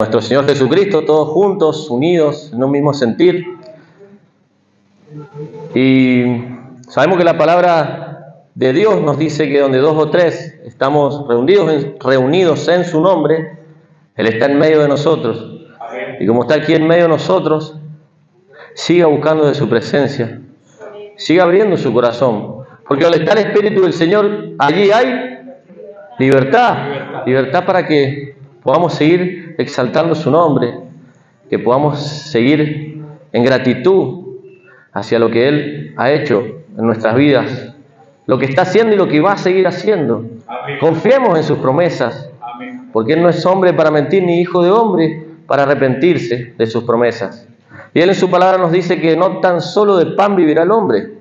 Nuestro Señor Jesucristo, todos juntos, unidos, en un mismo sentir. Y sabemos que la palabra de Dios nos dice que donde dos o tres estamos reunidos en su nombre, Él está en medio de nosotros. Y como está aquí en medio de nosotros, siga buscando de su presencia, siga abriendo su corazón. Porque donde está el Espíritu del Señor, allí hay libertad. Libertad para que podamos seguir exaltando su nombre, que podamos seguir en gratitud hacia lo que Él ha hecho en nuestras vidas, lo que está haciendo y lo que va a seguir haciendo. Amén. Confiemos en sus promesas, amén, porque Él no es hombre para mentir, ni hijo de hombre para arrepentirse de sus promesas. Y Él en su palabra nos dice que no tan solo de pan vivirá el hombre,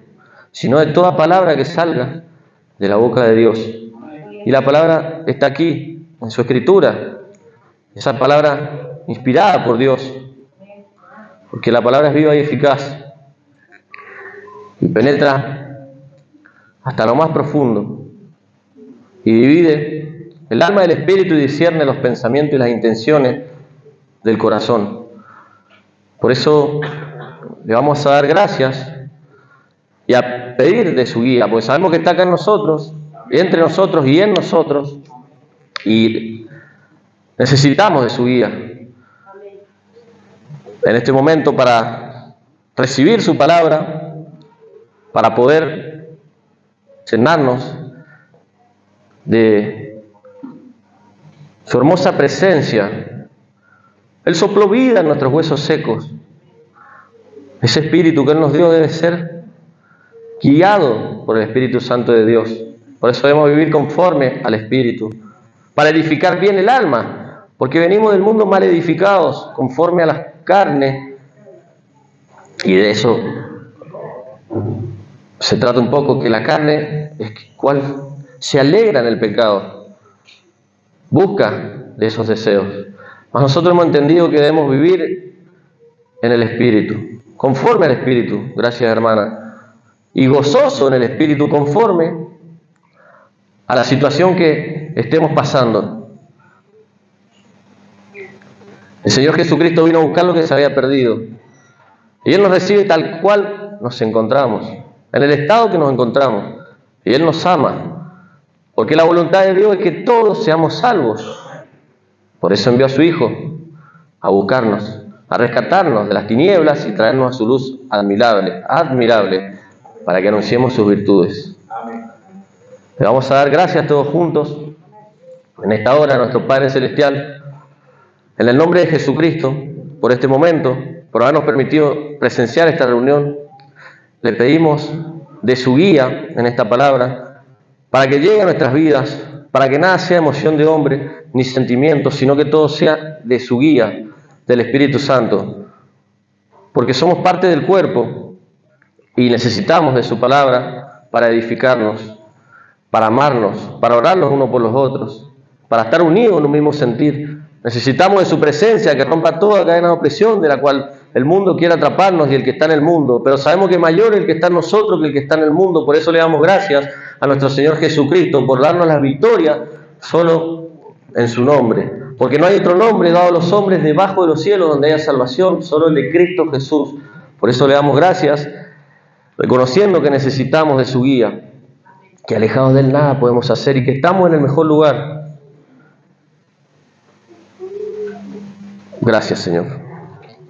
sino de toda palabra que salga de la boca de Dios. Y la palabra está aquí, en su escritura. Esa palabra inspirada por Dios, porque la palabra es viva y eficaz y penetra hasta lo más profundo y divide el alma del espíritu y discierne los pensamientos y las intenciones del corazón. Por eso le vamos a dar gracias y a pedir de su guía, porque sabemos que está acá en nosotros, entre nosotros y en nosotros, y necesitamos de su guía en este momento para recibir su palabra, para poder llenarnos de su hermosa presencia. Él sopló vida en nuestros huesos secos. Ese espíritu que Él nos dio debe ser guiado por el Espíritu Santo de Dios. Por eso debemos vivir conforme al Espíritu, para edificar bien el alma, porque venimos del mundo mal edificados, conforme a las carnes, y de eso se trata un poco, que la carne es cual se alegra en el pecado, busca de esos deseos. Mas nosotros hemos entendido que debemos vivir en el Espíritu, conforme al Espíritu, gracias hermana, y gozoso en el Espíritu, conforme a la situación que estemos pasando. El Señor Jesucristo vino a buscar lo que se había perdido, y Él nos recibe tal cual nos encontramos, en el estado que nos encontramos, y Él nos ama, porque la voluntad de Dios es que todos seamos salvos. Por eso envió a su Hijo a buscarnos, a rescatarnos de las tinieblas y traernos a su luz admirable, para que anunciemos sus virtudes. Le vamos a dar gracias todos juntos en esta hora a nuestro Padre Celestial, en el nombre de Jesucristo, por este momento, por habernos permitido presenciar esta reunión. Le pedimos de su guía en esta palabra, para que llegue a nuestras vidas, para que nada sea emoción de hombre ni sentimientos, sino que todo sea de su guía, del Espíritu Santo, porque somos parte del cuerpo y necesitamos de su palabra para edificarnos, para amarnos, para orar los unos por los otros, para estar unidos en un mismo sentir. Necesitamos de su presencia que rompa toda cadena de opresión de la cual el mundo quiere atraparnos y el que está en el mundo, pero sabemos que mayor es el que está en nosotros que el que está en el mundo. Por eso le damos gracias a nuestro Señor Jesucristo por darnos la victoria solo en su nombre, porque no hay otro nombre dado a los hombres debajo de los cielos donde haya salvación, solo el de Cristo Jesús. Por eso le damos gracias, reconociendo que necesitamos de su guía, que alejados de Él nada podemos hacer y que estamos en el mejor lugar. Gracias, Señor.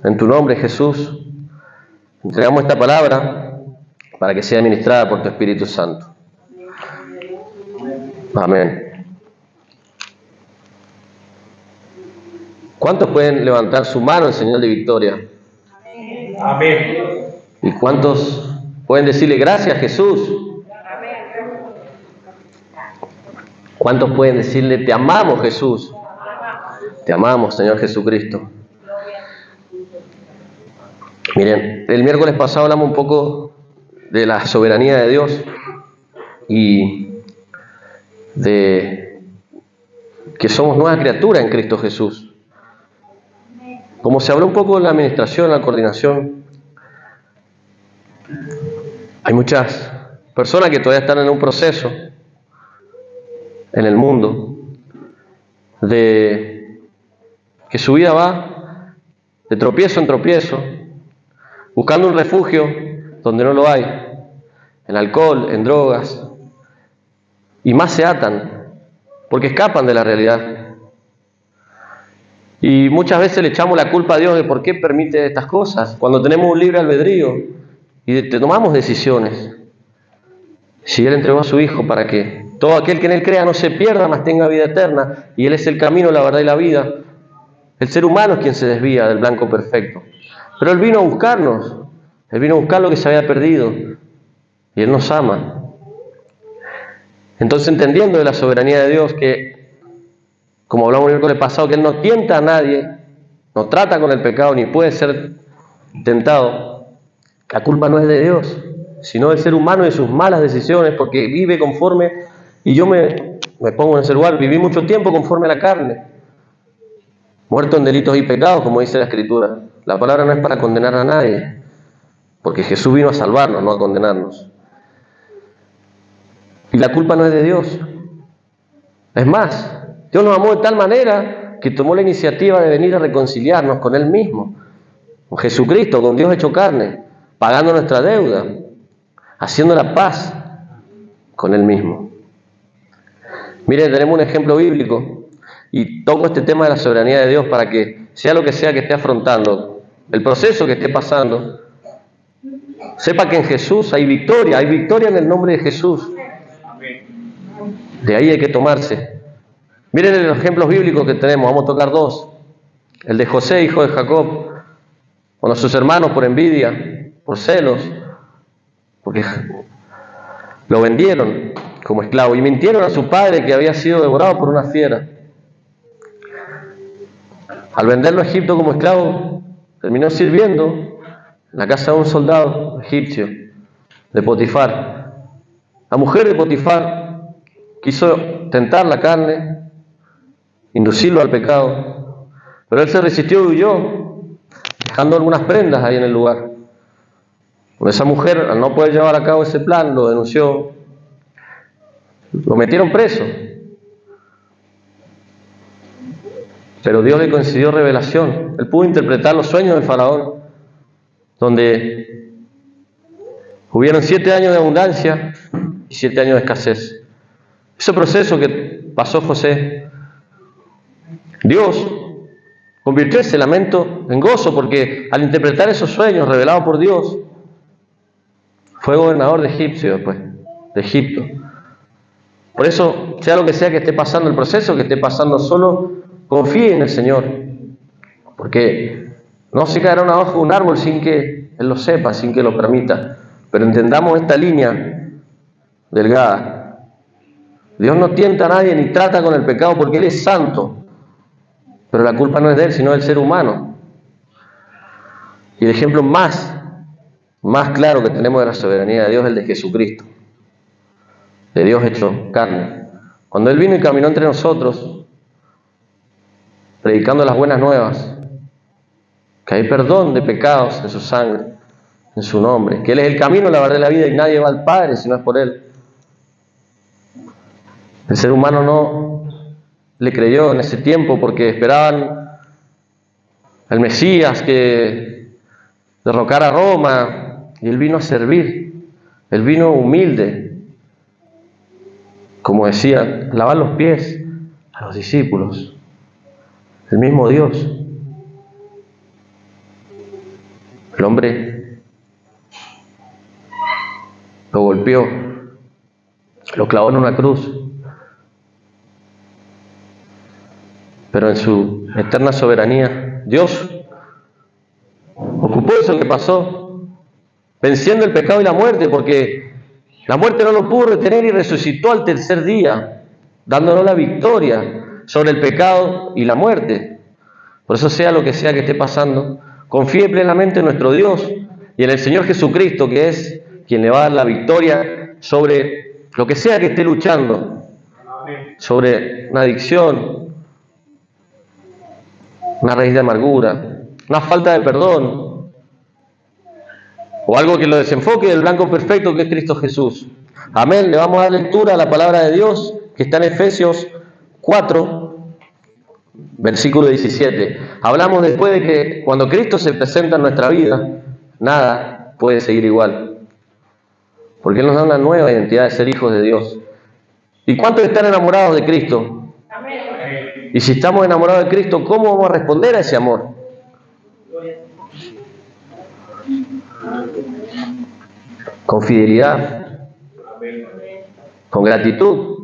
En tu nombre, Jesús, entregamos esta palabra para que sea ministrada por tu Espíritu Santo. Amén. ¿Cuántos pueden levantar su mano en señal de victoria? Amén. ¿Y cuántos pueden decirle gracias, Jesús? ¿Cuántos pueden decirle te amamos, Jesús? Te amamos, Señor Jesucristo. Miren, el miércoles pasado hablamos un poco de la soberanía de Dios y de que somos nueva criatura en Cristo Jesús. Como se habló un poco de la administración, la coordinación, hay muchas personas que todavía están en un proceso en el mundo de que su vida va de tropiezo en tropiezo, buscando un refugio donde no lo hay, en alcohol, en drogas, y más se atan, porque escapan de la realidad. Y muchas veces le echamos la culpa a Dios de por qué permite estas cosas, cuando tenemos un libre albedrío y tomamos decisiones. Si Él entregó a su Hijo para que todo aquel que en Él crea no se pierda, mas tenga vida eterna, y Él es el camino, la verdad y la vida, el ser humano es quien se desvía del blanco perfecto. Pero Él vino a buscarnos, Él vino a buscar lo que se había perdido, y Él nos ama. Entonces, entendiendo de la soberanía de Dios, que, como hablamos el miércoles pasado, que Él no tienta a nadie, no trata con el pecado, ni puede ser tentado, la culpa no es de Dios, sino del ser humano y de sus malas decisiones, porque vive conforme, y yo me pongo en ese lugar, viví mucho tiempo conforme a la carne, muerto en delitos y pecados, como dice la Escritura. La palabra no es para condenar a nadie, porque Jesús vino a salvarnos, no a condenarnos. Y la culpa no es de Dios. Es más, Dios nos amó de tal manera que tomó la iniciativa de venir a reconciliarnos con Él mismo, con Jesucristo, con Dios hecho carne, pagando nuestra deuda, haciendo la paz con Él mismo. Mire, tenemos un ejemplo bíblico y toco este tema de la soberanía de Dios para que, sea lo que sea que esté afrontando, el proceso que esté pasando, sepa que en Jesús hay victoria en el nombre de Jesús. De ahí hay que tomarse. Miren los ejemplos bíblicos que tenemos, vamos a tocar dos. El de José, hijo de Jacob, cuando sus hermanos por envidia, por celos, porque lo vendieron como esclavo y mintieron a su padre que había sido devorado por una fiera. Al venderlo a Egipto como esclavo, terminó sirviendo en la casa de un soldado egipcio, de Potifar. La mujer de Potifar quiso tentar la carne, inducirlo al pecado, pero él se resistió y huyó, dejando algunas prendas ahí en el lugar. Pero esa mujer, al no poder llevar a cabo ese plan, lo denunció, lo metieron preso. Pero Dios le concedió revelación. Él pudo interpretar los sueños del faraón, donde hubieron 7 años de abundancia y 7 años de escasez. Ese proceso que pasó José, Dios convirtió ese lamento en gozo, porque al interpretar esos sueños revelados por Dios, fue gobernador de Egipto. Por eso, sea lo que sea que esté pasando el proceso, que esté pasando, solo confíe en el Señor, porque no se caerá una hoja de un árbol sin que Él lo sepa, sin que lo permita. Pero entendamos esta línea delgada. Dios no tienta a nadie ni trata con el pecado, porque Él es santo, pero la culpa no es de Él, sino del ser humano. Y el ejemplo más claro que tenemos de la soberanía de Dios es el de Jesucristo, de Dios hecho carne. Cuando Él vino y caminó entre nosotros, predicando las buenas nuevas, que hay perdón de pecados en su sangre, en su nombre, que Él es el camino, la verdad y la vida, y nadie va al Padre si no es por Él. El ser humano no le creyó en ese tiempo porque esperaban al Mesías que derrocara a Roma, y Él vino a servir. Él vino humilde, como decía, a lavar los pies a los discípulos. El mismo Dios. El hombre lo golpeó, lo clavó en una cruz, pero en su eterna soberanía, Dios ocupó eso que pasó, venciendo el pecado y la muerte, porque la muerte no lo pudo retener y resucitó al tercer día, dándonos la victoria sobre el pecado y la muerte. Por eso, sea lo que sea que esté pasando, confíe plenamente en nuestro Dios y en el Señor Jesucristo, que es quien le va a dar la victoria sobre lo que sea que esté luchando, sobre una adicción, una raíz de amargura, una falta de perdón, o algo que lo desenfoque del blanco perfecto que es Cristo Jesús. Amén. Le vamos a dar lectura a la palabra de Dios que está en Efesios 4, Versículo 17. Hablamos después de que cuando Cristo se presenta en nuestra vida, nada puede seguir igual. Porque Él nos da una nueva identidad de ser hijos de Dios. ¿Y cuántos están enamorados de Cristo? Amén. Y si estamos enamorados de Cristo, ¿cómo vamos a responder a ese amor? Con fidelidad, con gratitud,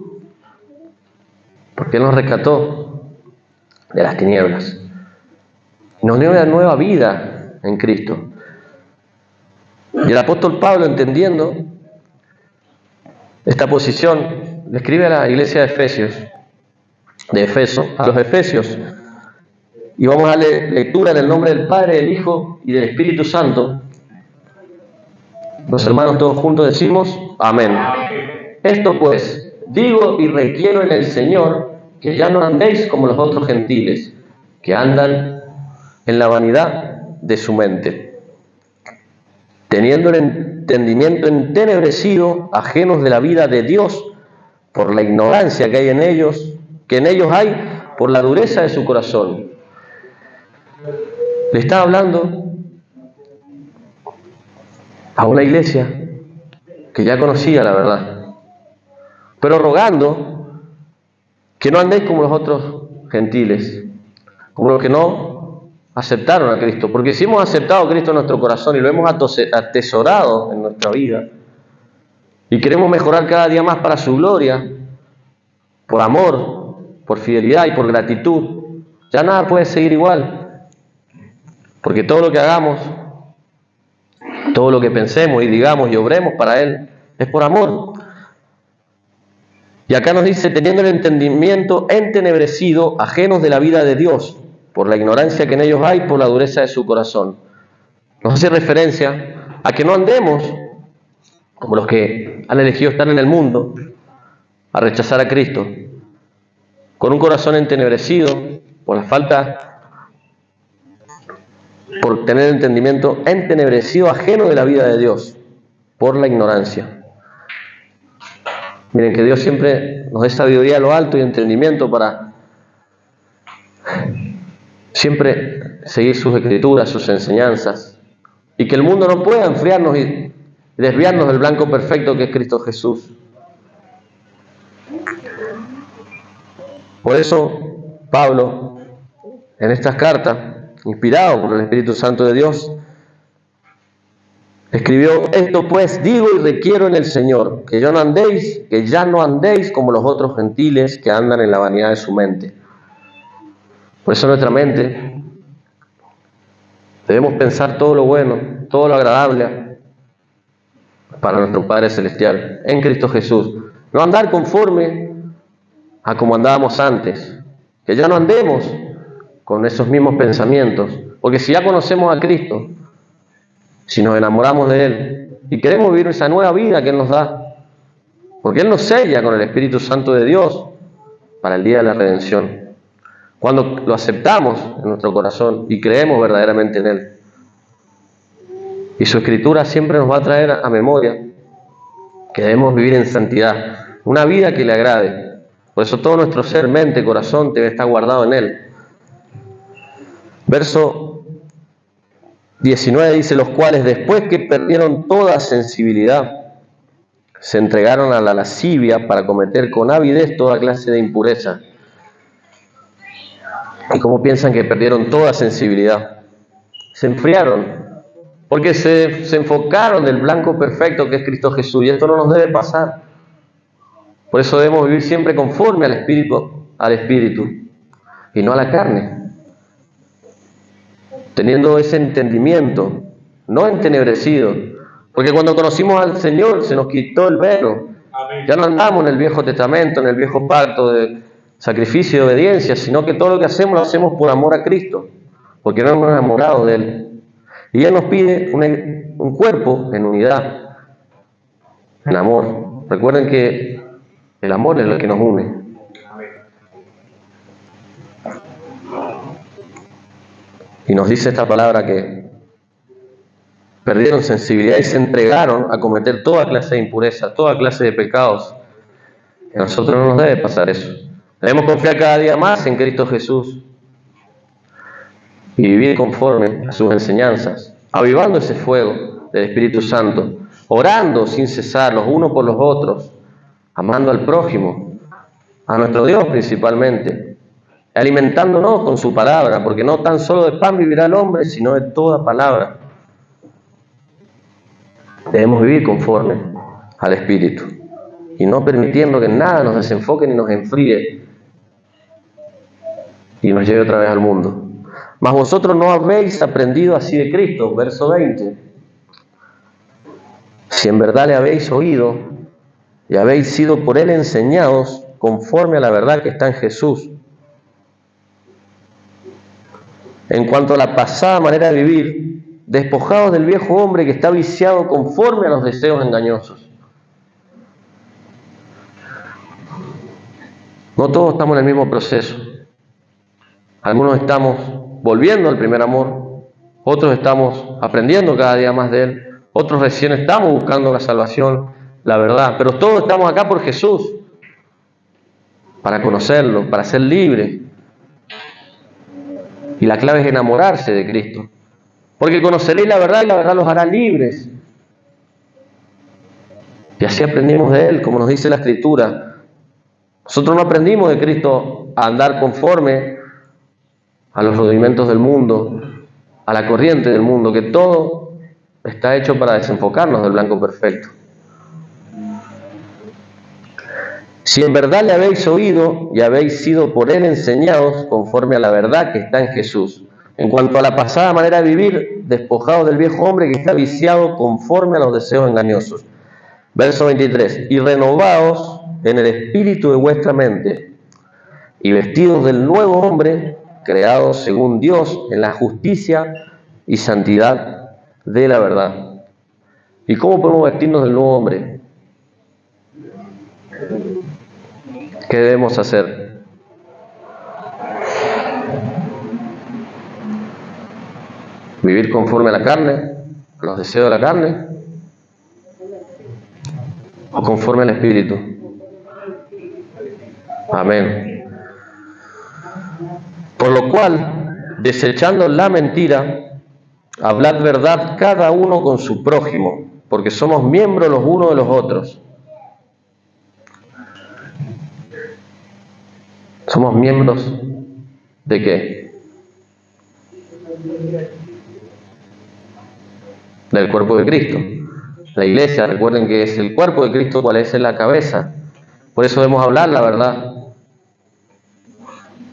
porque Él nos rescató de las tinieblas y nos dio una nueva vida en Cristo. Y el apóstol Pablo, entendiendo esta posición, le escribe a la iglesia de Efeso, a los Efesios, y vamos a darle lectura en el nombre del Padre, del Hijo y del Espíritu Santo. Los hermanos todos juntos decimos amén. Esto pues, digo y requiero en el Señor, que ya no andéis como los otros gentiles, que andan en la vanidad de su mente, teniendo el entendimiento entenebrecido, ajenos de la vida de Dios, por la ignorancia que en ellos hay, por la dureza de su corazón. Le estaba hablando a una iglesia que ya conocía la verdad, pero rogando que no andéis como los otros gentiles, como los que no aceptaron a Cristo. Porque si hemos aceptado a Cristo en nuestro corazón y lo hemos atesorado en nuestra vida y queremos mejorar cada día más para su gloria, por amor, por fidelidad y por gratitud, ya nada puede seguir igual. Porque todo lo que hagamos, todo lo que pensemos y digamos y obremos para Él, es por amor. Y acá nos dice, teniendo el entendimiento entenebrecido, ajenos de la vida de Dios, por la ignorancia que en ellos hay, por la dureza de su corazón. Nos hace referencia a que no andemos como los que han elegido estar en el mundo, a rechazar a Cristo, con un corazón entenebrecido, por la falta, por tener entendimiento entenebrecido, ajeno de la vida de Dios, por la ignorancia. Miren que Dios siempre nos dé sabiduría a lo alto y entendimiento para siempre seguir sus escrituras, sus enseñanzas, y que el mundo no pueda enfriarnos y desviarnos del blanco perfecto que es Cristo Jesús. Por eso Pablo, en estas cartas, inspirado por el Espíritu Santo de Dios, escribió: esto pues digo y requiero en el Señor, que ya no andéis como los otros gentiles que andan en la vanidad de su mente. Por eso nuestra mente debemos pensar todo lo bueno, todo lo agradable para nuestro Padre Celestial, en Cristo Jesús. No andar conforme a como andábamos antes, que ya no andemos con esos mismos pensamientos, porque si ya conocemos a Cristo, si nos enamoramos de Él y queremos vivir esa nueva vida que Él nos da, porque Él nos sella con el Espíritu Santo de Dios para el día de la redención, cuando lo aceptamos en nuestro corazón y creemos verdaderamente en Él. Y su Escritura siempre nos va a traer a memoria que debemos vivir en santidad, una vida que le agrade. Por eso todo nuestro ser, mente, corazón debe estar guardado en Él. Verso 19 dice: los cuales, después que perdieron toda sensibilidad, se entregaron a la lascivia para cometer con avidez toda clase de impureza. ¿Y cómo piensan que perdieron toda sensibilidad? Se enfriaron, porque se enfocaron del blanco perfecto que es Cristo Jesús, y esto no nos debe pasar. Por eso debemos vivir siempre conforme al Espíritu, y no a la carne, teniendo ese entendimiento, no entenebrecido, porque cuando conocimos al Señor se nos quitó el velo. Ya no andamos en el Viejo Testamento, en el viejo pacto de sacrificio y obediencia, sino que todo lo que hacemos lo hacemos por amor a Cristo, porque nos hemos enamorado de Él. Y Él nos pide un cuerpo en unidad, en amor. Recuerden que el amor es lo que nos une. Y nos dice esta palabra que perdieron sensibilidad y se entregaron a cometer toda clase de impureza, toda clase de pecados. A nosotros no nos debe pasar eso. Debemos confiar cada día más en Cristo Jesús y vivir conforme a sus enseñanzas, avivando ese fuego del Espíritu Santo, orando sin cesar los unos por los otros, amando al prójimo, a nuestro Dios principalmente, alimentándonos con su palabra, porque no tan solo de pan vivirá el hombre, sino de toda palabra. Debemos vivir conforme al Espíritu y no permitiendo que nada nos desenfoque ni nos enfríe y nos lleve otra vez al mundo. Mas vosotros no habéis aprendido así de Cristo, verso 20. Si en verdad le habéis oído y habéis sido por él enseñados conforme a la verdad que está en Jesús. En cuanto a la pasada manera de vivir, despojados del viejo hombre que está viciado conforme a los deseos engañosos. No todos estamos en el mismo proceso. Algunos estamos volviendo al primer amor, otros estamos aprendiendo cada día más de él, otros recién estamos buscando la salvación, la verdad, pero todos estamos acá por Jesús, para conocerlo, para ser libres. Y la clave es enamorarse de Cristo, porque conoceréis la verdad y la verdad los hará libres. Y así aprendimos de él, como nos dice la Escritura. Nosotros no aprendimos de Cristo a andar conforme a los rudimentos del mundo, a la corriente del mundo, que todo está hecho para desenfocarnos del blanco perfecto. Si en verdad le habéis oído y habéis sido por él enseñados conforme a la verdad que está en Jesús, en cuanto a la pasada manera de vivir, despojados del viejo hombre que está viciado conforme a los deseos engañosos. Verso 23. Y renovaos en el espíritu de vuestra mente, y vestidos del nuevo hombre, creados según Dios en la justicia y santidad de la verdad. ¿Y cómo podemos vestirnos del nuevo hombre? ¿Qué debemos hacer? ¿Vivir conforme a la carne, a los deseos de la carne? ¿O conforme al Espíritu? Amén. Por lo cual, desechando la mentira, hablad verdad cada uno con su prójimo, porque somos miembros los unos de los otros. ¿Somos miembros de qué? Del cuerpo de Cristo. La iglesia, recuerden que es el cuerpo de Cristo, cual es la cabeza. Por eso debemos hablar la verdad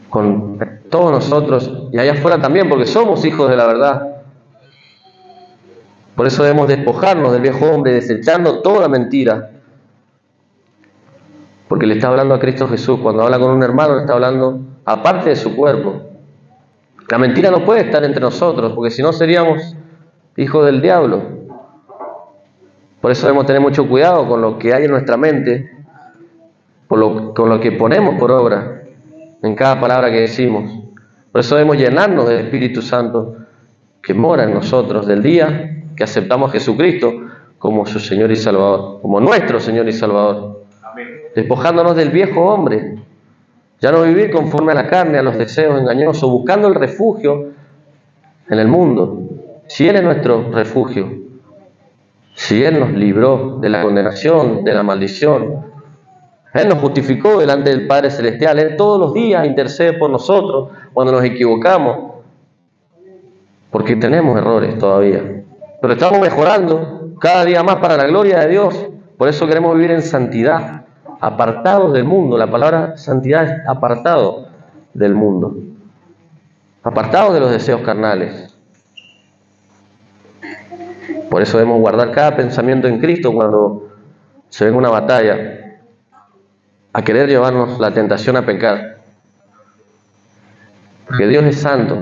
con todos nosotros y allá afuera también, porque somos hijos de la verdad. Por eso debemos despojarnos del viejo hombre, desechando toda mentira. Porque le está hablando a Cristo Jesús. Cuando habla con un hermano, le está hablando aparte de su cuerpo. La mentira no puede estar entre nosotros, porque si no seríamos hijos del diablo. Por eso debemos tener mucho cuidado con lo que hay en nuestra mente, con lo que ponemos por obra en cada palabra que decimos. Por eso debemos llenarnos del Espíritu Santo que mora en nosotros del día que aceptamos a Jesucristo como su Señor y Salvador, como nuestro Señor y Salvador. Amén. Despojándonos del viejo hombre, ya no vivir conforme a la carne, a los deseos engañosos, buscando el refugio en el mundo. Si Él es nuestro refugio, si Él nos libró de la condenación, de la maldición, Él nos justificó delante del Padre Celestial, Él todos los días intercede por nosotros cuando nos equivocamos, porque tenemos errores todavía, pero estamos mejorando cada día más para la gloria de Dios. Por eso queremos vivir en santidad, apartados del mundo. La palabra santidad es apartado del mundo, apartados de los deseos carnales. Por eso debemos guardar cada pensamiento en Cristo cuando se venga una batalla a querer llevarnos la tentación a pecar. Porque Dios es santo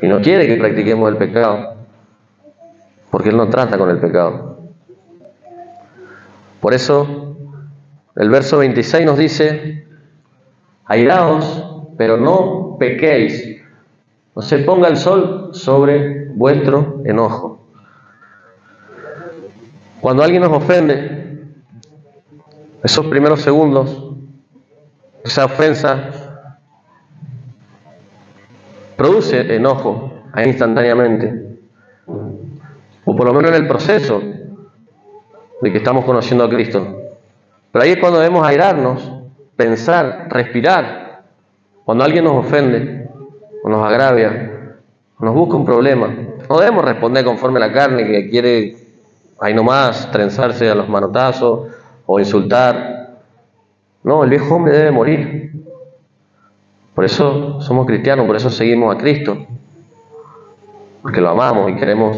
y no quiere que practiquemos el pecado, porque Él no trata con el pecado. Por eso el verso 26 nos dice: airaos, pero no pequéis, no se ponga el sol sobre vuestro enojo. Cuando alguien nos ofende, esos primeros segundos esa ofensa produce enojo ahí instantáneamente, o por lo menos en el proceso de que estamos conociendo a Cristo. Pero ahí es cuando debemos airarnos, pensar, respirar. Cuando alguien nos ofende, o nos agravia, o nos busca un problema, no debemos responder conforme a la carne que quiere ahí nomás trenzarse a los manotazos o insultar. No, el viejo hombre debe morir. Por eso somos cristianos, por eso seguimos a Cristo, porque lo amamos y queremos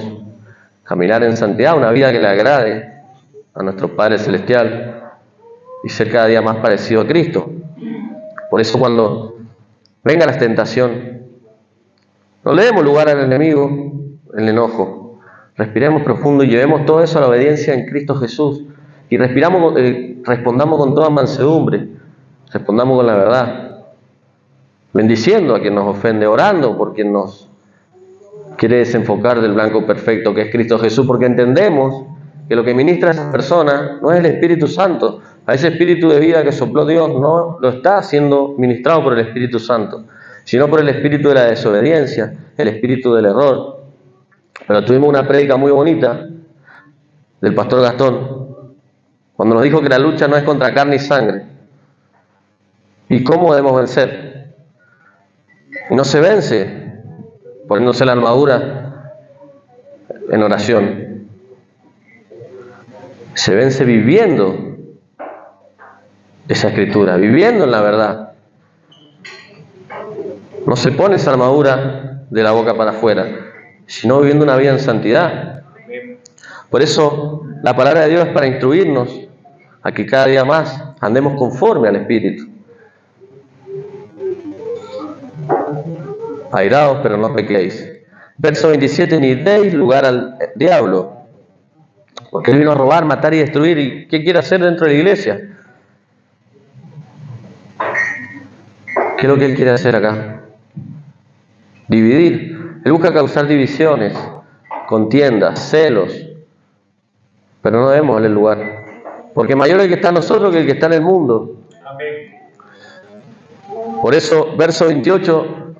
caminar en santidad, una vida que le agrade a nuestro Padre Celestial y ser cada día más parecido a Cristo. Por eso cuando venga la tentación, no le demos lugar al enemigo, el enojo. Respiremos profundo y llevemos todo eso a la obediencia en Cristo Jesús. Y respondamos con toda mansedumbre, respondamos con la verdad, bendiciendo a quien nos ofende, orando por quien nos quiere desenfocar del blanco perfecto que es Cristo Jesús, porque entendemos que lo que ministra a esa persona no es el Espíritu Santo. A ese Espíritu de vida que sopló Dios no lo está siendo ministrado por el Espíritu Santo, sino por el espíritu de la desobediencia, el espíritu del error. Pero tuvimos una prédica muy bonita del pastor Gastón, cuando nos dijo que la lucha no es contra carne y sangre. ¿Y cómo debemos vencer? Y no se vence poniéndose la armadura en oración. Se vence viviendo esa escritura, viviendo en la verdad. No se pone esa armadura de la boca para afuera, sino viviendo una vida en santidad. Por eso la palabra de Dios es para instruirnos a que cada día más andemos conforme al Espíritu. Airaos, pero no pequéis. Verso 27, ni deis lugar al diablo, porque él vino a robar, matar y destruir. ¿Y qué quiere hacer dentro de la iglesia? ¿Qué es lo que él quiere hacer acá? Dividir. Él busca causar divisiones, contiendas, celos, pero no debemos darle lugar, porque mayor es el que está en nosotros que el que está en el mundo. Amén. Por eso, verso 28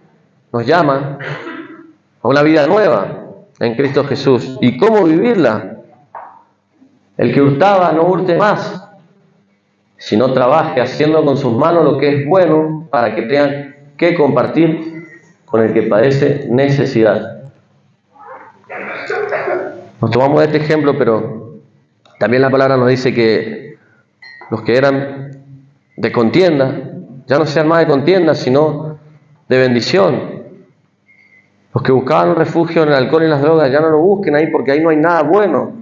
nos llama a una vida nueva en Cristo Jesús. ¿Y cómo vivirla? El que hurtaba no hurte más, sino trabaje haciendo con sus manos lo que es bueno, para que tengan que compartir con el que padece necesidad. Nos tomamos de este ejemplo, pero también la palabra nos dice que los que eran de contienda ya no sean más de contienda, sino de bendición. Los que buscaban un refugio en el alcohol y las drogas, ya no lo busquen ahí, porque ahí no hay nada bueno.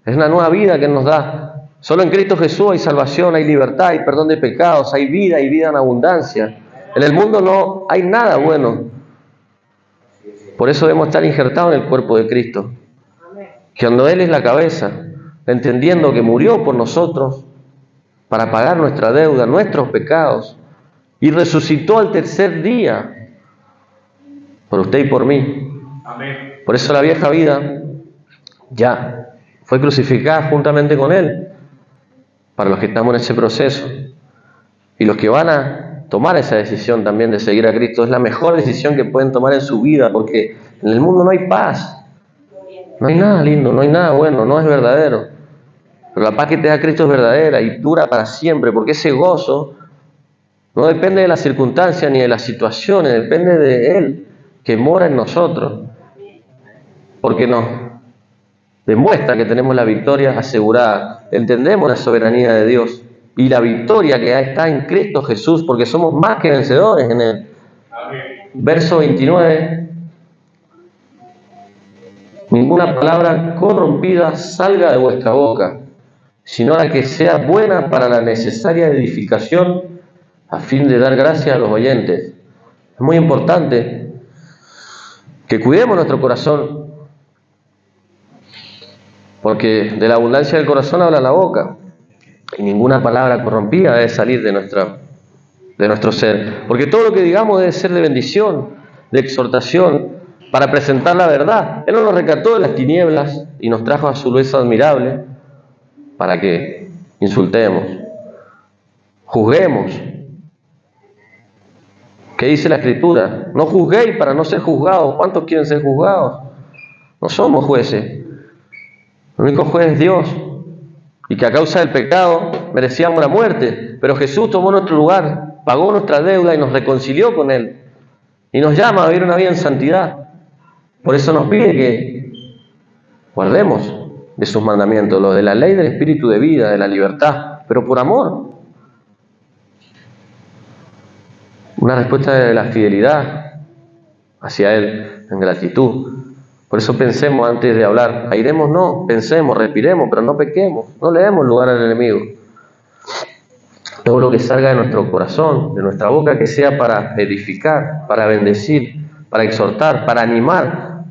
Es una nueva vida que nos da. Solo en Cristo Jesús hay salvación, hay libertad, hay perdón de pecados, hay vida y vida en abundancia. En el mundo no hay nada bueno. Por eso debemos estar injertados en el cuerpo de Cristo, que cuando Él es la cabeza, entendiendo que murió por nosotros para pagar nuestra deuda, nuestros pecados, y resucitó al tercer día por usted y por mí. Amén. Por eso la vieja vida ya fue crucificada juntamente con Él, para los que estamos en ese proceso. Y los que van a tomar esa decisión también de seguir a Cristo, es la mejor decisión que pueden tomar en su vida, porque en el mundo no hay paz, no hay nada lindo, no hay nada bueno, no es verdadero. Pero la paz que te da Cristo es verdadera y dura para siempre, porque ese gozo no depende de las circunstancias ni de las situaciones, depende de Él, que mora en nosotros, porque nos demuestra que tenemos la victoria asegurada. Entendemos la soberanía de Dios y la victoria que está en Cristo Jesús, porque somos más que vencedores en Él. Amén. Verso 29. Ninguna palabra corrompida salga de vuestra boca, sino la que sea buena para la necesaria edificación, a fin de dar gracia a los oyentes. Es muy importante que cuidemos nuestro corazón, porque de la abundancia del corazón habla la boca, y ninguna palabra corrompida debe salir de nuestro ser, porque todo lo que digamos debe ser de bendición, de exhortación, para presentar la verdad. Él no nos rescató de las tinieblas y nos trajo a su luz admirable para que insultemos, juzguemos, ¿Qué dice la Escritura? No juzguéis para no ser juzgados. ¿Cuántos quieren ser juzgados? No somos jueces. El único juez es Dios. Y que a causa del pecado merecíamos la muerte. Pero Jesús tomó nuestro lugar, pagó nuestra deuda y nos reconcilió con Él. Y nos llama a vivir una vida en santidad. Por eso nos pide que guardemos de sus mandamientos, lo de la ley del espíritu de vida, de la libertad, pero por amor. Una respuesta de la fidelidad hacia Él, en gratitud. Por eso pensemos antes de hablar. Airemos no, pensemos, respiremos, pero no pequemos. No le demos lugar al enemigo. Todo lo que salga de nuestro corazón, de nuestra boca, que sea para edificar, para bendecir, para exhortar, para animar.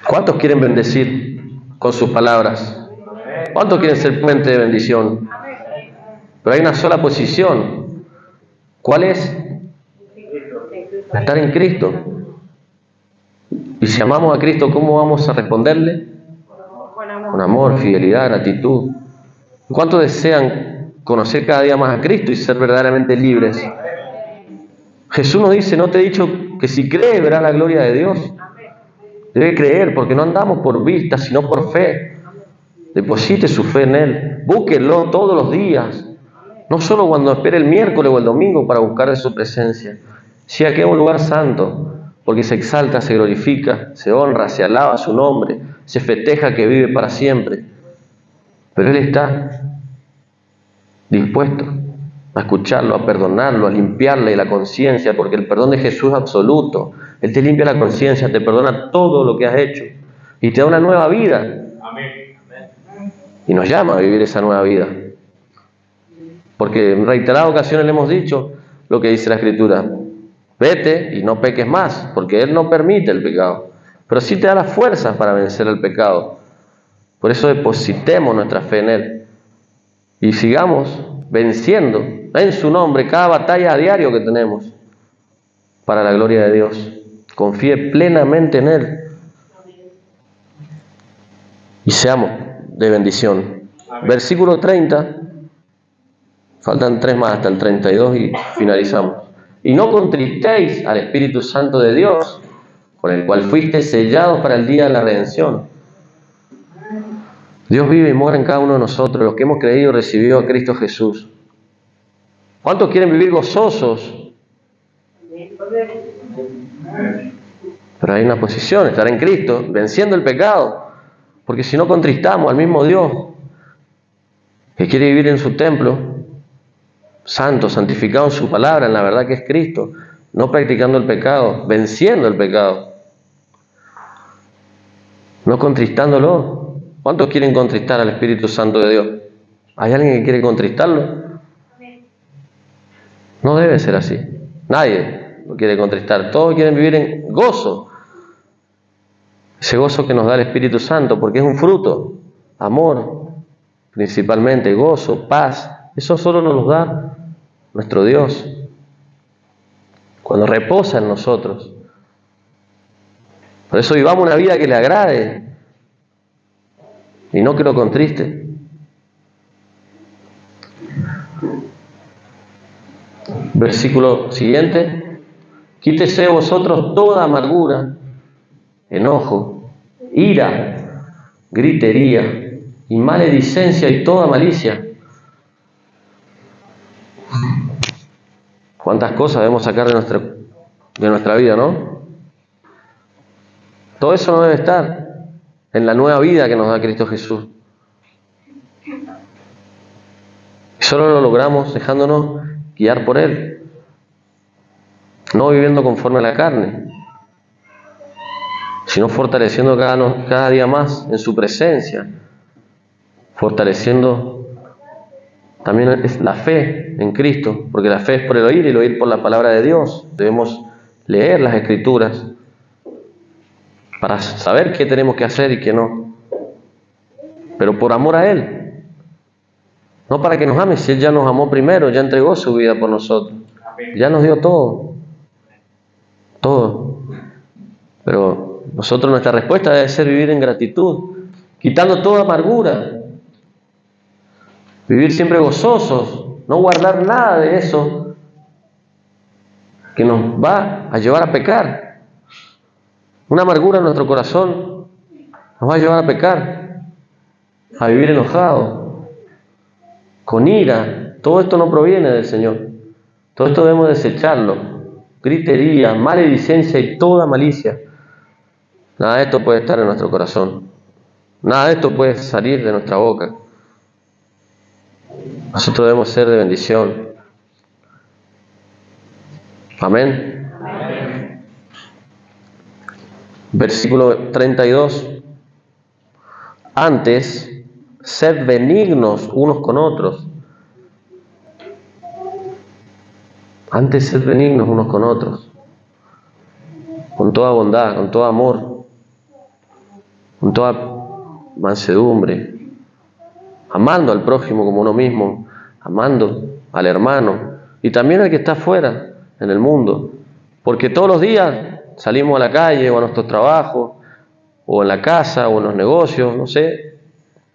¿Cuántos quieren bendecir con sus palabras? ¿Cuántos quieren ser puente de bendición? Pero hay una sola posición. ¿Cuál es? Estar en Cristo. Y si amamos a Cristo, ¿cómo vamos a responderle? Con amor, fidelidad, gratitud. ¿Cuántos desean conocer cada día más a Cristo y ser verdaderamente libres? Jesús nos dice, no te he dicho que si crees verás la gloria de Dios. Debe creer, porque no andamos por vista, sino por fe. Deposite su fe en Él. Búsquelo todos los días. No solo cuando espere el miércoles o el domingo para buscar de su presencia. Si aquí es un lugar santo, porque se exalta, se glorifica, se honra, se alaba su nombre, se festeja que vive para siempre. Pero Él está dispuesto a escucharlo, a perdonarlo, a limpiarle la conciencia, porque el perdón de Jesús es absoluto. Él te limpia la conciencia, te perdona todo lo que has hecho y te da una nueva vida. Amén. Y nos llama a vivir esa nueva vida. Porque en reiteradas ocasiones le hemos dicho lo que dice la Escritura. Vete y no peques más, porque Él no permite el pecado. Pero sí te da las fuerzas para vencer el pecado. Por eso depositemos nuestra fe en Él. Y sigamos venciendo en su nombre cada batalla a diario que tenemos para la gloria de Dios. Confíe plenamente en Él y seamos de bendición. Amén. Versículo 30, faltan 3 más hasta el 32 y finalizamos. Y no contristéis al Espíritu Santo de Dios, con el cual fuisteis sellados para el día de la redención. Dios vive y mora en cada uno de nosotros, los que hemos creído y recibido a Cristo Jesús. ¿Cuántos quieren vivir gozosos? Pero hay una posición, estar en Cristo, venciendo el pecado. Porque si no contristamos al mismo Dios, que quiere vivir en su templo, santo, santificado en su palabra, en la verdad que es Cristo, no practicando el pecado, venciendo el pecado, no contristándolo. ¿Cuántos quieren contristar al Espíritu Santo de Dios? ¿Hay alguien que quiere contristarlo? No debe ser así. Nadie lo quiere contristar. Todos quieren vivir en gozo. Ese gozo que nos da el Espíritu Santo, porque es un fruto. Amor, principalmente, gozo, paz. Eso solo nos lo da nuestro Dios. Cuando reposa en nosotros. Por eso vivamos una vida que le agrade. Y no que lo contriste. Versículo siguiente. Quítese de vosotros toda amargura, enojo, ira, gritería y maledicencia y toda malicia. ¿Cuántas cosas debemos sacar de nuestra vida, no? Todo eso no debe estar en la nueva vida que nos da Cristo Jesús. Y solo lo logramos dejándonos guiar por Él, no viviendo conforme a la carne, sino fortaleciendo cada día más en su presencia, fortaleciendo también la fe en Cristo, porque la fe es por el oír y el oír por la palabra de Dios. Debemos leer las Escrituras para saber qué tenemos que hacer y qué no, pero por amor a Él, no para que nos ame. Si Él ya nos amó primero, ya entregó su vida por nosotros, ya nos dio todo, pero nosotros, nuestra respuesta debe ser vivir en gratitud, quitando toda amargura, vivir siempre gozosos, no guardar nada de eso que nos va a llevar a pecar. Una amargura en nuestro corazón nos va a llevar a pecar, a vivir enojado, con ira. Todo esto no proviene del Señor. Todo esto debemos desecharlo. Gritería, maledicencia y toda malicia. Nada de esto puede estar en nuestro corazón. Nada de esto puede salir de nuestra boca. Nosotros debemos ser de bendición. Amén. Amén. Versículo 32. Antes, sed benignos unos con otros. Antes, sed benignos unos con otros. Con toda bondad, con todo amor, con toda mansedumbre, amando al prójimo como uno mismo, amando al hermano y también al que está afuera en el mundo, porque todos los días salimos a la calle o a nuestros trabajos o en la casa o en los negocios, no sé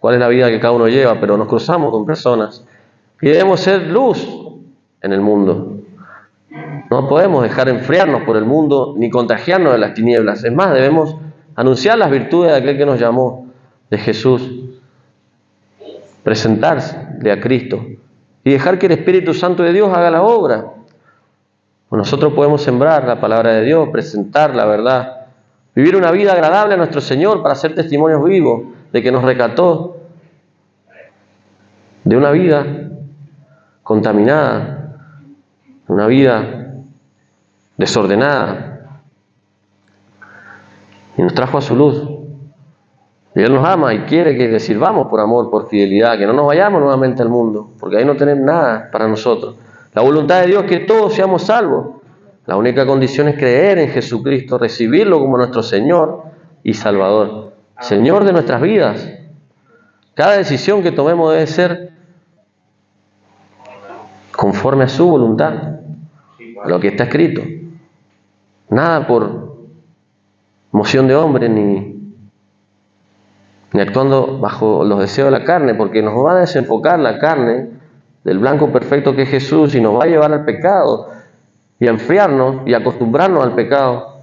cuál es la vida que cada uno lleva, pero nos cruzamos con personas y debemos ser luz en el mundo. No podemos dejar enfriarnos por el mundo ni contagiarnos de las tinieblas. Es más, debemos anunciar las virtudes de aquel que nos llamó, de Jesús, presentarle a Cristo y dejar que el Espíritu Santo de Dios haga la obra. Nosotros podemos sembrar la palabra de Dios, presentar la verdad, vivir una vida agradable a nuestro Señor para ser testimonios vivos de que nos rescató de una vida contaminada, una vida desordenada, y nos trajo a su luz. Y Él nos ama y quiere que le sirvamos por amor, por fidelidad, que no nos vayamos nuevamente al mundo, porque ahí no tenemos nada para nosotros. La voluntad de Dios es que todos seamos salvos. La única condición es creer en Jesucristo, recibirlo como nuestro Señor y Salvador, Señor de nuestras vidas. Cada decisión que tomemos debe ser conforme a su voluntad, a lo que está escrito. Nada por moción de hombre ni actuando bajo los deseos de la carne, porque nos va a desenfocar la carne del blanco perfecto que es Jesús y nos va a llevar al pecado y a enfriarnos y a acostumbrarnos al pecado.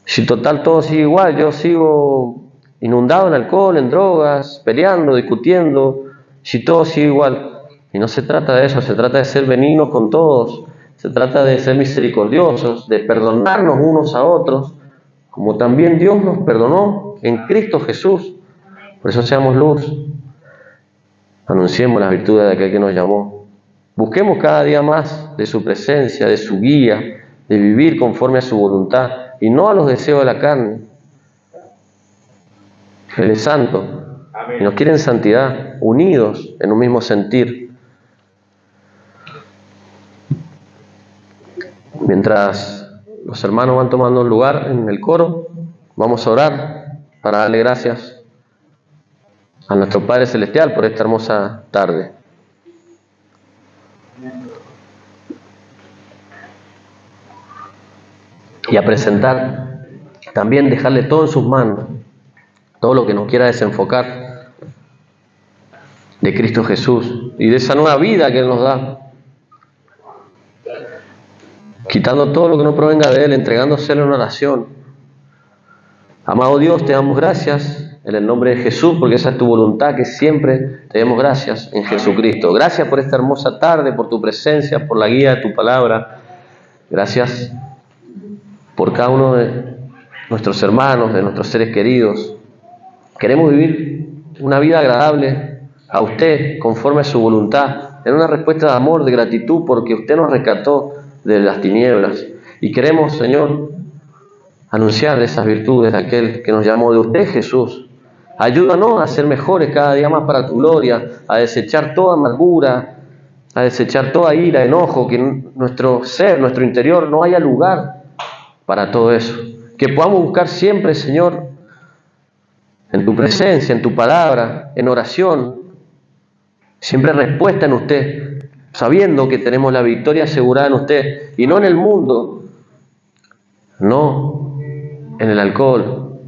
Si total todo sigue igual, yo sigo inundado en alcohol, en drogas, peleando, discutiendo, si todo sigue igual. Y no se trata de eso, se trata de ser benignos con todos, se trata de ser misericordiosos, de perdonarnos unos a otros, como también Dios nos perdonó en Cristo Jesús. Por eso seamos luz. Anunciemos las virtudes de aquel que nos llamó. Busquemos cada día más de su presencia, de su guía, de vivir conforme a su voluntad y no a los deseos de la carne. Él es santo y nos quiere en santidad, unidos en un mismo sentir. Mientras los hermanos van tomando un lugar en el coro, vamos a orar para darle gracias a nuestro Padre Celestial por esta hermosa tarde. Y a presentar, también dejarle todo en sus manos, todo lo que nos quiera desenfocar de Cristo Jesús y de esa nueva vida que Él nos da. Quitando todo lo que no provenga de Él, entregándoselo en oración. Amado Dios, te damos gracias en el nombre de Jesús, porque esa es tu voluntad, que siempre te demos gracias en Jesucristo. Gracias por esta hermosa tarde, por tu presencia, por la guía de tu palabra. Gracias por cada uno de nuestros hermanos, de nuestros seres queridos. Queremos vivir una vida agradable a usted, conforme a su voluntad, en una respuesta de amor, de gratitud, porque usted nos rescató de las tinieblas. Y queremos, Señor, anunciar esas virtudes de aquel que nos llamó, de usted, Jesús. Ayúdanos a ser mejores cada día más para tu gloria, a desechar toda amargura, a desechar toda ira, enojo, que en nuestro ser, nuestro interior, no haya lugar para todo eso. Que podamos buscar siempre, Señor, en tu presencia, en tu palabra, en oración, siempre respuesta en usted, sabiendo que tenemos la victoria asegurada en usted, y no en el mundo, no en el alcohol,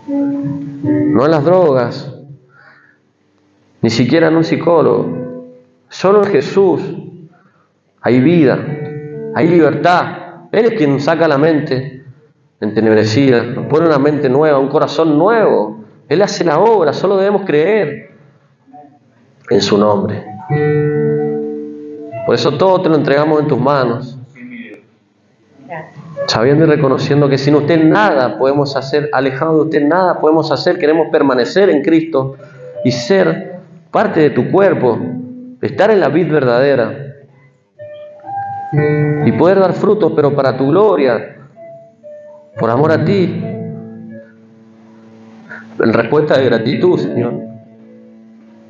no en las drogas, ni siquiera en un psicólogo. Solo en Jesús hay vida, hay libertad. Él es quien nos saca la mente entenebrecida, nos pone una mente nueva, un corazón nuevo. Él hace la obra, solo debemos creer en su nombre. Por eso todo te lo entregamos en tus manos, sabiendo y reconociendo que sin usted nada podemos hacer, alejado de usted nada podemos hacer. Queremos permanecer en Cristo y ser parte de tu cuerpo, estar en la vid verdadera y poder dar frutos, pero para tu gloria, por amor a ti, en respuesta de gratitud, Señor.